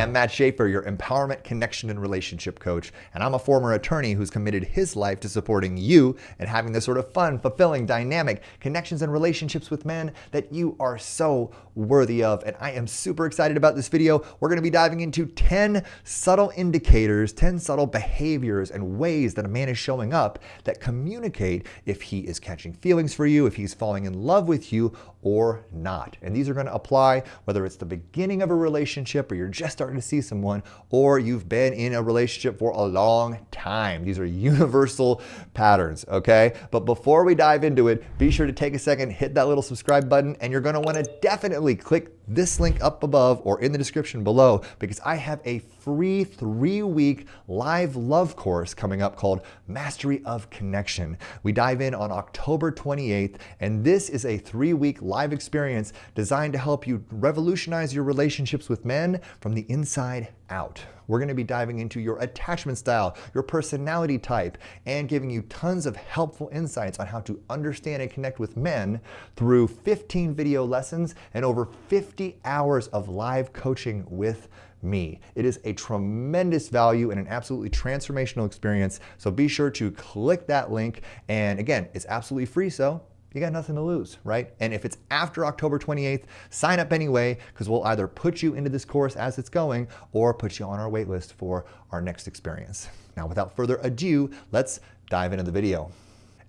I'm MatShaffer, your empowerment, connection, and relationship coach, and I'm a former attorney who's committed his life to supporting you and having the sort of fun, fulfilling, dynamic connections and relationships with men that you are so worthy of. And I am super excited about this video. We're going to be diving into 10 subtle indicators, 10 subtle behaviors and ways that a man is showing up that communicate if he is catching feelings for you, if he's falling in love with you or not. And these are going to apply whether it's the beginning of a relationship or you're just starting to see someone, or you've been in a relationship for a long time. These are universal patterns, okay? But before we dive into it, be sure to take a second, hit that little subscribe button, and you're gonna wanna definitely click this link up above or in the description below, because I have a free 3-week live love course coming up called Mastery of Connection. We dive in on October 28th, and this is a 3-week live experience designed to help you revolutionize your relationships with men from the inside out. We're going to be diving into your attachment style, your personality type, and giving you tons of helpful insights on how to understand and connect with men through 15 video lessons and over 50 hours of live coaching with me. It is a tremendous value and an absolutely transformational experience. So be sure to click that link. And again, it's absolutely free, so you got nothing to lose, right? And if it's after October 28th, sign up anyway, because we'll either put you into this course as it's going or put you on our wait list for our next experience. Now, without further ado, let's dive into the video.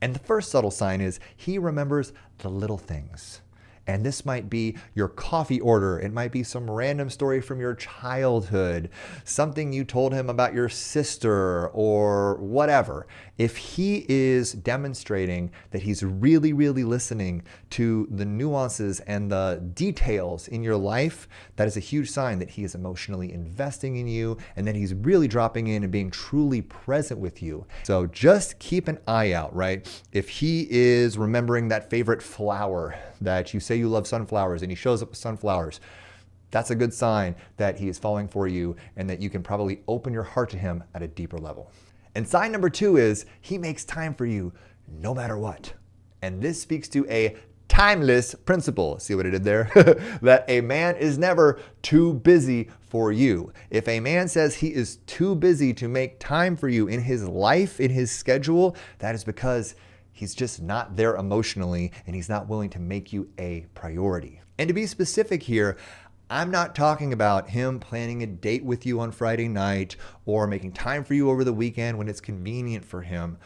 And the first subtle sign is he remembers the little things. And this might be your coffee order. It might be some random story from your childhood, something you told him about your sister or whatever. If he is demonstrating that he's really, really listening to the nuances and the details in your life, that is a huge sign that he is emotionally investing in you and that he's really dropping in and being truly present with you. So just keep an eye out, right? If he is remembering that favorite flower that you say you love sunflowers and he shows up with sunflowers, that's a good sign that he is falling for you and that you can probably open your heart to him at a deeper level. And sign number 2 is he makes time for you no matter what. And this speaks to a timeless principle. See what I did there? That a man is never too busy for you. If a man says he is too busy to make time for you in his life, in his schedule, that is because he's just not there emotionally and he's not willing to make you a priority. And to be specific here, I'm not talking about him planning a date with you on Friday night or making time for you over the weekend when it's convenient for him.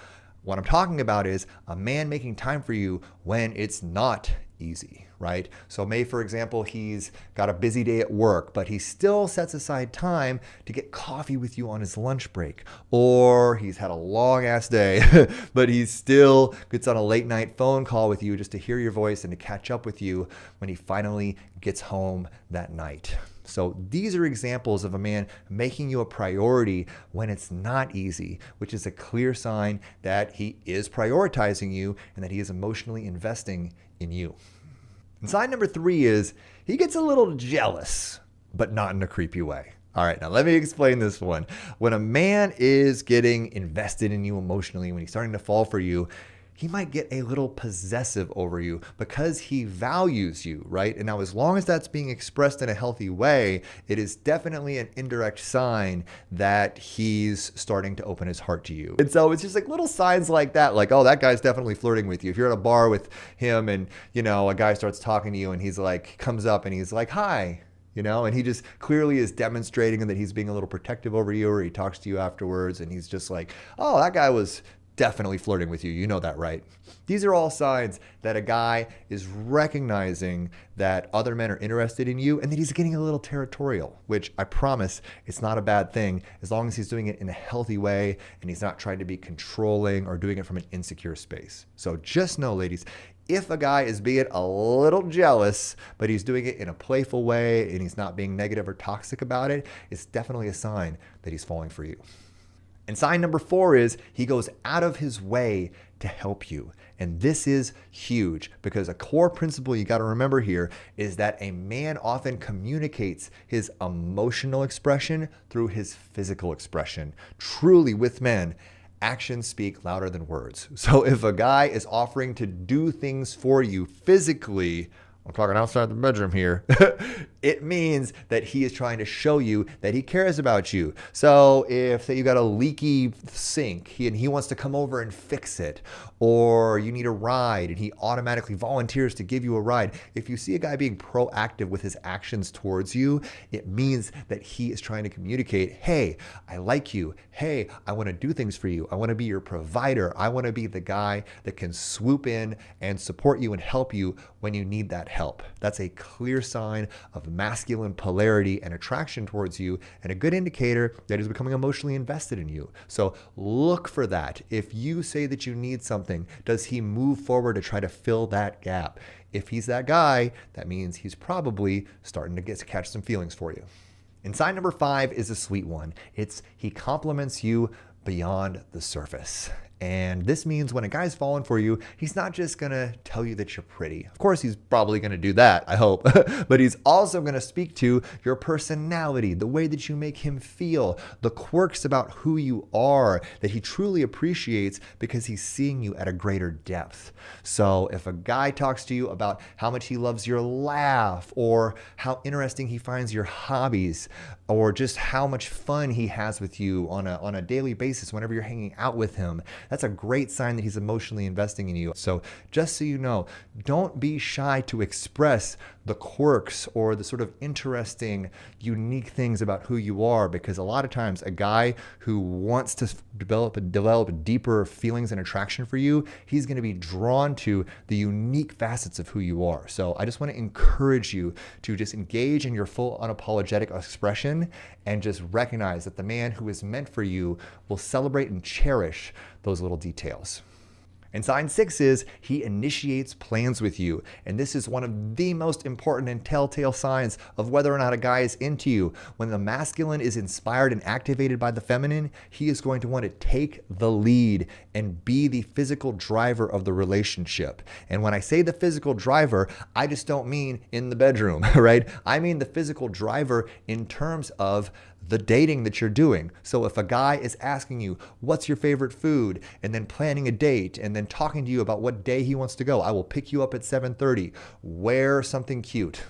What I'm talking about is a man making time for you when it's not easy, right? So for example, he's got a busy day at work, but he still sets aside time to get coffee with you on his lunch break. Or he's had a long ass day, but he still gets on a late night phone call with you just to hear your voice and to catch up with you when he finally gets home that night. So these are examples of a man making you a priority when it's not easy, which is a clear sign that he is prioritizing you and that he is emotionally investing in you. And sign number 3 is he gets a little jealous, but not in a creepy way. All right, now let me explain this one. When a man is getting invested in you emotionally, when he's starting to fall for you, he might get a little possessive over you because he values you, right? And now as long as that's being expressed in a healthy way, it is definitely an indirect sign that he's starting to open his heart to you. And so it's just like little signs like that, like, oh, that guy's definitely flirting with you. If you're at a bar with him and, a guy starts talking to you and he's like, comes up and he's like, hi, and he just clearly is demonstrating that he's being a little protective over you, or he talks to you afterwards and he's just like, oh, that guy was definitely flirting with you. You know that, right? These are all signs that a guy is recognizing that other men are interested in you and that he's getting a little territorial, which I promise it's not a bad thing as long as he's doing it in a healthy way and he's not trying to be controlling or doing it from an insecure space. So just know, ladies, if a guy is being a little jealous, but he's doing it in a playful way and he's not being negative or toxic about it, it's definitely a sign that he's falling for you. And sign number 4 is he goes out of his way to help you. And this is huge because a core principle you got to remember here is that a man often communicates his emotional expression through his physical expression. Truly, with men, actions speak louder than words. So if a guy is offering to do things for you physically, I'm talking outside the bedroom here, It means that he is trying to show you that he cares about you. So if, say, you got a leaky sink and he wants to come over and fix it, or you need a ride and he automatically volunteers to give you a ride. If you see a guy being proactive with his actions towards you, it means that he is trying to communicate, hey, I like you. Hey, I want to do things for you. I want to be your provider. I want to be the guy that can swoop in and support you and help you when you need that help. That's a clear sign of masculine polarity and attraction towards you, and a good indicator that he's becoming emotionally invested in you. So look for that. If you say that you need something, does he move forward to try to fill that gap? If he's that guy, that means he's probably starting to catch some feelings for you. And sign number 5 is a sweet one. It's he compliments you beyond the surface. And this means when a guy's falling for you, he's not just gonna tell you that you're pretty. Of course, he's probably gonna do that, I hope. But he's also gonna speak to your personality, the way that you make him feel, the quirks about who you are that he truly appreciates because he's seeing you at a greater depth. So if a guy talks to you about how much he loves your laugh, or how interesting he finds your hobbies, or just how much fun he has with you on a daily basis whenever you're hanging out with him, that's a great sign that he's emotionally investing in you. So just so you know, don't be shy to express the quirks or the sort of interesting, unique things about who you are, because a lot of times a guy who wants to develop deeper feelings and attraction for you, he's going to be drawn to the unique facets of who you are. So I just want to encourage you to just engage in your full unapologetic expression and just recognize that the man who is meant for you will celebrate and cherish those little details. And sign 6 is he initiates plans with you. And this is one of the most important and telltale signs of whether or not a guy is into you. When the masculine is inspired and activated by the feminine, he is going to want to take the lead and be the physical driver of the relationship. And when I say the physical driver, I just don't mean in the bedroom, right? I mean the physical driver in terms of the dating that you're doing. So if a guy is asking you, what's your favorite food? And then planning a date and then talking to you about what day he wants to go. I will pick you up at 7:30. Wear something cute.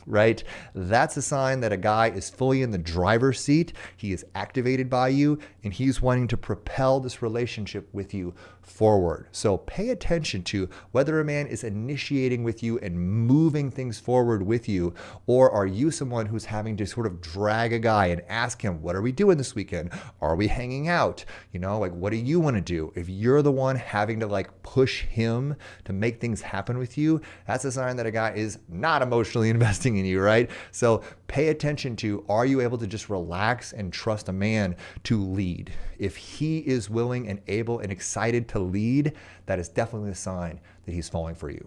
Right? That's a sign that a guy is fully in the driver's seat. He is activated by you and he's wanting to propel this relationship with you forward. So pay attention to whether a man is initiating with you and moving things forward with you, or are you someone who's having to sort of drag a guy and ask him, what are we doing this weekend? Are we hanging out? You know, like, what do you want to do? If you're the one having to like push him to make things happen with you, that's a sign that a guy is not emotionally investing in you, right? So pay attention to, are you able to just relax and trust a man to lead? If he is willing and able and excited to lead, that is definitely a sign that he's falling for you.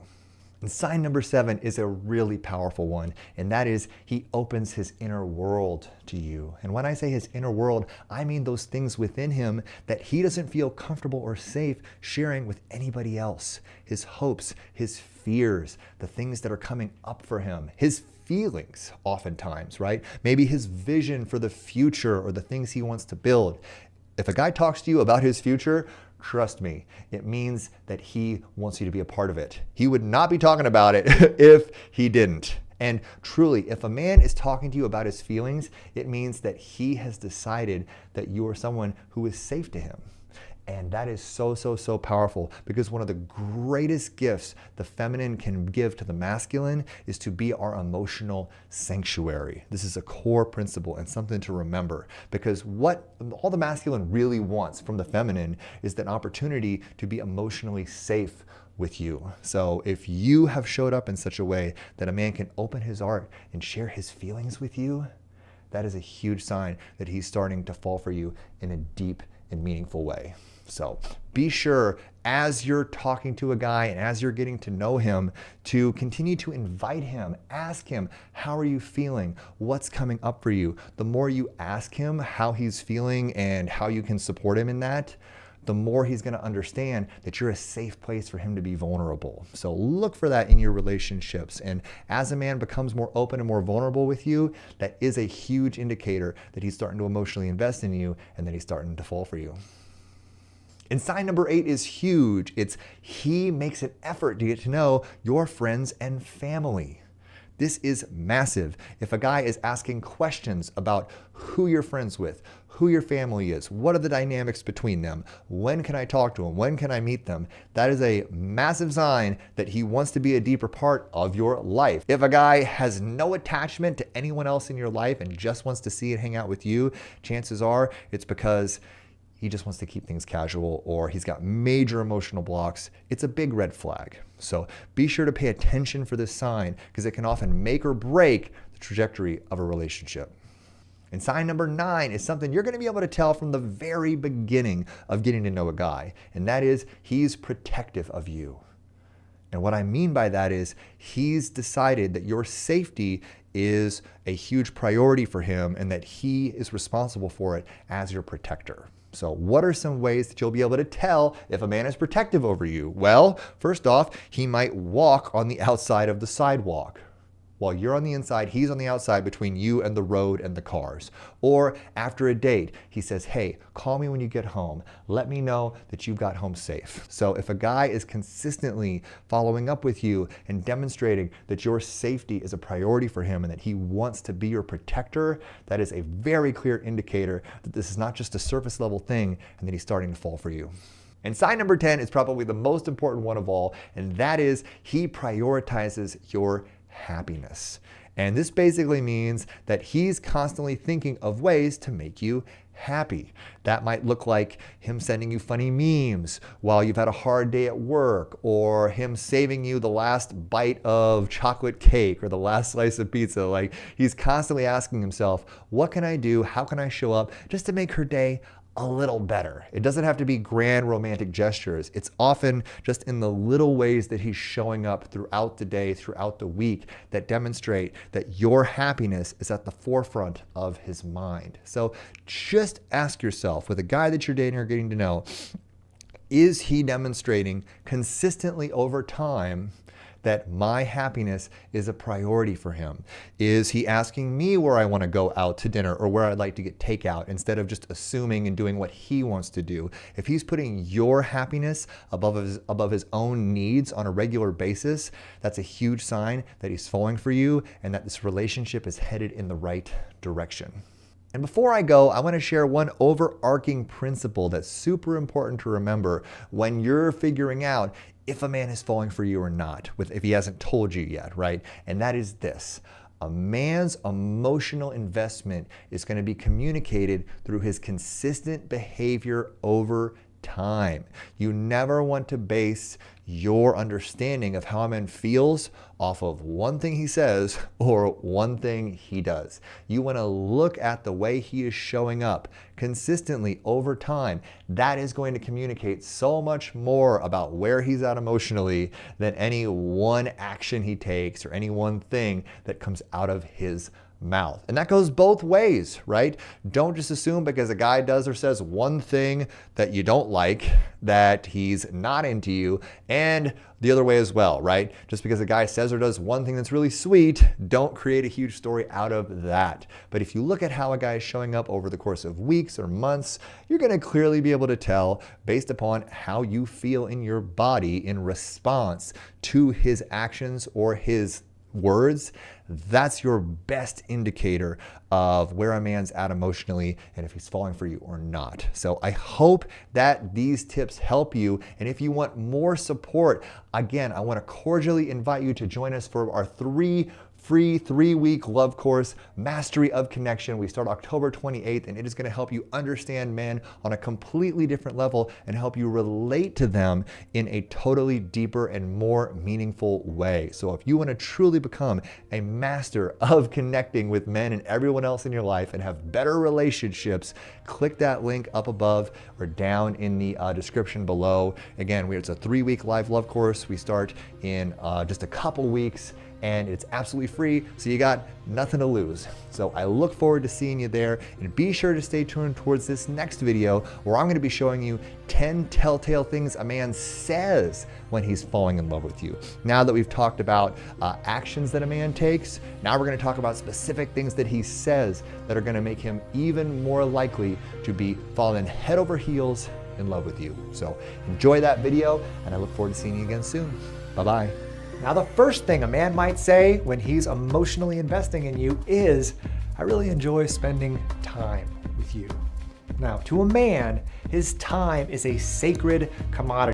And sign number 7 is a really powerful one, and that is he opens his inner world to you. And when I say his inner world, I mean those things within him that he doesn't feel comfortable or safe sharing with anybody else. His hopes, his fears, the things that are coming up for him, his feelings oftentimes, right? Maybe his vision for the future or the things he wants to build. If a guy talks to you about his future, trust me, it means that he wants you to be a part of it. He would not be talking about it if he didn't. And truly, if a man is talking to you about his feelings, it means that he has decided that you are someone who is safe to him. And that is so, so, so powerful, because one of the greatest gifts the feminine can give to the masculine is to be our emotional sanctuary. This is a core principle and something to remember, because what all the masculine really wants from the feminine is that opportunity to be emotionally safe with you. So if you have showed up in such a way that a man can open his heart and share his feelings with you, that is a huge sign that he's starting to fall for you in a deep and meaningful way. So be sure, as you're talking to a guy and as you're getting to know him, to continue to invite him, ask him, how are you feeling? What's coming up for you? The more you ask him how he's feeling and how you can support him in that, the more he's going to understand that you're a safe place for him to be vulnerable. So look for that in your relationships. And as a man becomes more open and more vulnerable with you, that is a huge indicator that he's starting to emotionally invest in you and that he's starting to fall for you. And sign number 8 is huge. It's he makes an effort to get to know your friends and family. This is massive. If a guy is asking questions about who you're friends with, who your family is, what are the dynamics between them, when can I talk to them, when can I meet them, that is a massive sign that he wants to be a deeper part of your life. If a guy has no attachment to anyone else in your life and just wants to see and hang out with you, chances are it's because he just wants to keep things casual, or he's got major emotional blocks. It's a big red flag. So be sure to pay attention for this sign, because it can often make or break the trajectory of a relationship. And sign number 9 is something you're going to be able to tell from the very beginning of getting to know a guy, and that is he's protective of you. And what I mean by that is he's decided that your safety is a huge priority for him and that he is responsible for it as your protector. So what are some ways that you'll be able to tell if a man is protective over you? Well, first off, he might walk on the outside of the sidewalk. While you're on the inside, he's on the outside between you and the road and the cars. Or after a date, he says, hey, call me when you get home. Let me know that you got home safe. So if a guy is consistently following up with you and demonstrating that your safety is a priority for him and that he wants to be your protector, that is a very clear indicator that this is not just a surface level thing and that he's starting to fall for you. And sign number 10 is probably the most important one of all, and that is he prioritizes your happiness. And this basically means that he's constantly thinking of ways to make you happy. That might look like him sending you funny memes while you've had a hard day at work, or him saving you the last bite of chocolate cake or the last slice of pizza. Like, he's constantly asking himself, what can I do? How can I show up just to make her day a little better? It doesn't have to be grand romantic gestures. It's often just in the little ways that he's showing up throughout the day, throughout the week, that demonstrate that your happiness is at the forefront of his mind. So just ask yourself, with a guy that you're dating or getting to know, is he demonstrating consistently over time that my happiness is a priority for him? Is he asking me where I want to go out to dinner or where I'd like to get takeout, instead of just assuming and doing what he wants to do? If he's putting your happiness above his own needs on a regular basis, that's a huge sign that he's falling for you and that this relationship is headed in the right direction. And before I go, I want to share one overarching principle that's super important to remember when you're figuring out if a man is falling for you or not, if he hasn't told you yet, right? And that is this: a man's emotional investment is going to be communicated through his consistent behavior over time. You never want to base your understanding of how a man feels off of one thing he says or one thing he does. You want to look at the way he is showing up consistently over time. That is going to communicate so much more about where he's at emotionally than any one action he takes or any one thing that comes out of his mouth. And that goes both ways, right? Don't just assume because a guy does or says one thing that you don't like that he's not into you, and the other way as well, right? Just because a guy says or does one thing that's really sweet, don't create a huge story out of that. But if you look at how a guy is showing up over the course of weeks or months, you're going to clearly be able to tell based upon how you feel in your body in response to his actions or his words. That's your best indicator of where a man's at emotionally and if he's falling for you or not. So I hope that these tips help you. And if you want more support, again, I want to cordially invite you to join us for our free 3-week love course, Mastery of Connection. We start October 28th, and it is going to help you understand men on a completely different level and help you relate to them in a totally deeper and more meaningful way. So if you want to truly become a master of connecting with men and everyone else in your life and have better relationships, click that link up above or down in the description below. Again, it's a 3-week live love course. We start in just a couple weeks, and it's absolutely free, so you got nothing to lose. So I look forward to seeing you there, and be sure to stay tuned towards this next video where I'm going to be showing you 10 telltale things a man says when he's falling in love with you. Now that we've talked about actions that a man takes, now we're going to talk about specific things that he says that are going to make him even more likely to be falling head over heels in love with you. So enjoy that video, and I look forward to seeing you again soon. Bye-bye. Now, the first thing a man might say when he's emotionally investing in you is, I really enjoy spending time with you. Now, to a man, his time is a sacred commodity.